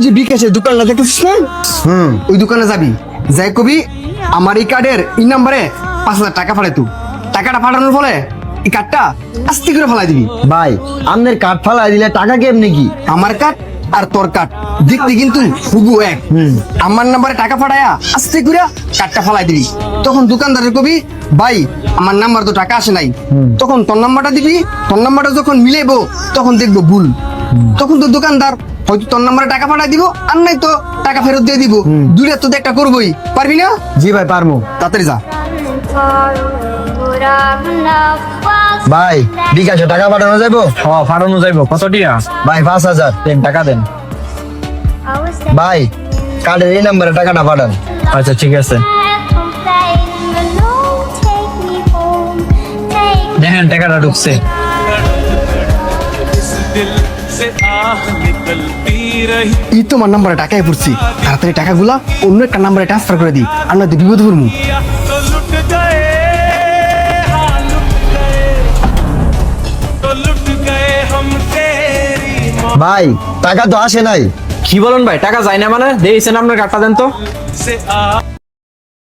যে বিকাশের দোকানটা দেখতেছিস না, ওই দোকানে যাবি, যাই কবি আমার এই কার্ডের এই নাম্বারে 5,000 টাকা ফালাই তুই। টাকাটা ফাটানোর ফলে এই কার্ডটা আস্তে করে ফালাই দিবি। ভাই আমনের কাঠ ফালাই দিলে টাকা কেমনি কি? আমার কার্ড আর তোর কার্ড দেখতে কিন্তু হুবু এক। আমার নাম্বারে টাকা ফাটায়া আস্তে করে কার্ডটা ফালাই দিবি। তখন দোকানদারের কবি, ভাই আমার নাম্বার তো টাকা আসে নাই। তখন তোর নাম্বারটা দিবি, তোর নাম্বারটা যখন মিলাইবো তখন দেখবো ভুল। তখন তো দোকানদার হয়তো তোর নাম্বারে টাকা পাঠাই দিব, আর নাই তো টাকা ফেরত দিয়ে দিব। দুইটা তো একটা করবোই, পারবি না? জি ভাই পারমু। তাড়াতাড়ি যা। ভাই বিকাশে টাকা পাঠানো যাবো? ফাটানো যাইবো। কত টিয়া? ভাই 5,000 দেন, টাকা দেন। ভাই কার্ডের এই নাম্বারে টাকাটা পাঠান। আচ্ছা ঠিক আছে, দেখেন টাকাটা ঢুকছে। এই তো আমার নাম্বারে টাকাই পড়ছি, তাড়াতাড়ি টাকাগুলা অন্য একটা নাম্বারে ট্রান্সফার করে দিই, আর নয়তো বিপদ পড়মু। ভাই টাকা তো আসে নাই। কি বলেন ভাই, টাকা যায় না মানে? দিয়েছেন আপনার কার্ডটা দেন তো।